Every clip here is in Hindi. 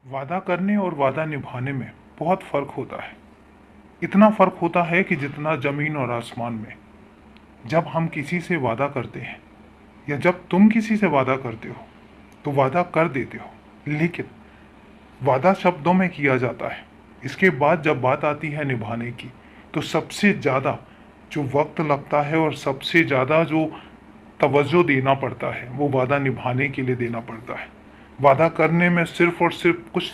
वादा करने और वादा निभाने में बहुत फ़र्क होता है। इतना फ़र्क होता है कि जितना ज़मीन और आसमान में। जब हम किसी से वादा करते हैं या जब तुम किसी से वादा करते हो तो वादा कर देते हो, लेकिन वादा शब्दों में किया जाता है। इसके बाद जब बात आती है निभाने की तो सबसे ज़्यादा जो वक्त लगता है और सबसे ज़्यादा जो तवज्जो देना पड़ता है वो वादा निभाने के लिए देना पड़ता है। वादा करने में सिर्फ और सिर्फ कुछ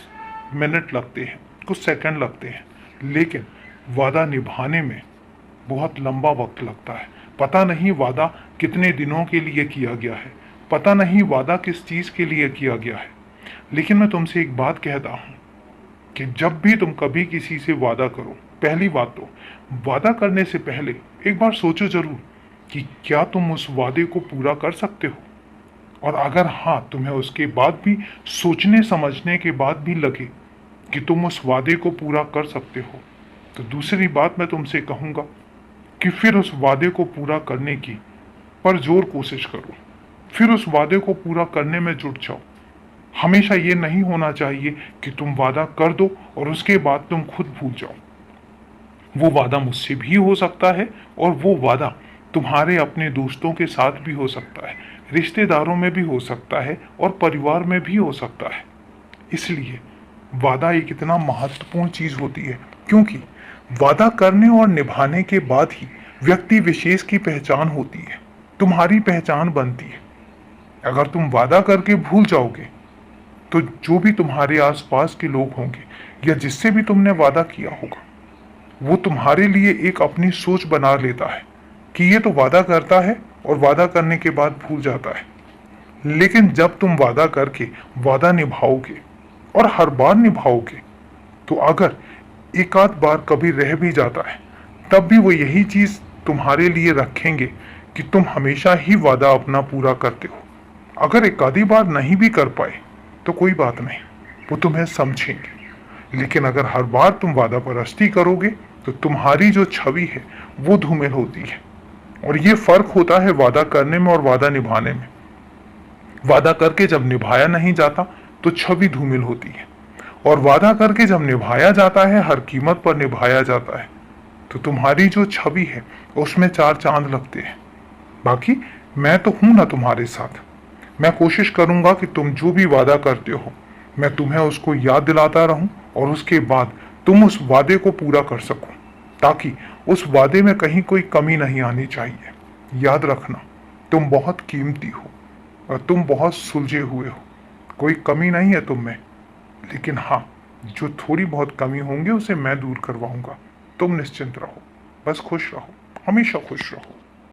मिनट लगते हैं, कुछ सेकंड लगते हैं, लेकिन वादा निभाने में बहुत लंबा वक्त लगता है। पता नहीं वादा कितने दिनों के लिए किया गया है, पता नहीं वादा किस चीज़ के लिए किया गया है। लेकिन मैं तुमसे एक बात कहता हूँ कि जब भी तुम कभी किसी से वादा करो, पहली बात तो वादा करने से पहले एक बार सोचो जरूर कि क्या तुम उस वादे को पूरा कर सकते हो। और अगर हाँ, तुम्हें उसके बाद भी सोचने समझने के बाद भी लगे कि तुम उस वादे को पूरा कर सकते हो, तो दूसरी बात मैं तुमसे कहूँगा कि फिर उस वादे को पूरा करने की परजोर कोशिश करो। फिर उस वादे को पूरा करने में जुट जाओ। हमेशा ये नहीं होना चाहिए कि तुम वादा कर दो और उसके बाद तुम खुद भूल जाओ। वो वादा मुझसे भी हो सकता है और वो वादा तुम्हारे अपने दोस्तों के साथ भी हो सकता है, रिश्तेदारों में भी हो सकता है और परिवार में भी हो सकता है। इसलिए वादा एक इतना महत्वपूर्ण चीज होती है, क्योंकि वादा करने और निभाने के बाद ही व्यक्ति विशेष की पहचान होती है, तुम्हारी पहचान बनती है। अगर तुम वादा करके भूल जाओगे तो जो भी तुम्हारे आसपास के लोग होंगे या जिससे भी तुमने वादा किया होगा, वो तुम्हारे लिए एक अपनी सोच बना लेता है कि ये तो वादा करता है और वादा करने के बाद भूल जाता है। लेकिन जब तुम वादा करके वादा निभाओगे और हर बार निभाओगे, तो अगर एक आध बार कभी रह भी जाता है तब भी वो यही चीज तुम्हारे लिए रखेंगे कि तुम हमेशा ही वादा अपना पूरा करते हो। अगर एक आधी बार नहीं भी कर पाए तो कोई बात नहीं, वो तुम्हें समझेंगे। लेकिन अगर हर बार तुम वादा परस्ती करोगे तो तुम्हारी जो छवि है वो धूमिल होती है। और ये फर्क होता है वादा करने में और वादा निभाने में। वादा करके जब निभाया नहीं जाता तो छवि धूमिल होती है, और वादा करके जब निभाया जाता है, हर कीमत पर निभाया जाता है, तो तुम्हारी जो छवि है उसमें चार चांद लगते हैं। बाकी मैं तो हूं ना तुम्हारे साथ। मैं कोशिश करूंगा कि तुम जो भी वादा करते हो मैं तुम्हें उसको याद दिलाता रहूं और उसके बाद तुम उस वादे को पूरा कर सको, ताकि उस वादे में कहीं कोई कमी नहीं आनी चाहिए। याद रखना, तुम बहुत कीमती हो और तुम बहुत सुलझे हुए हो। कोई कमी नहीं है तुम में, लेकिन हाँ, जो थोड़ी बहुत कमी होंगे उसे मैं दूर करवाऊंगा। तुम निश्चिंत रहो, बस खुश रहो, हमेशा खुश रहो।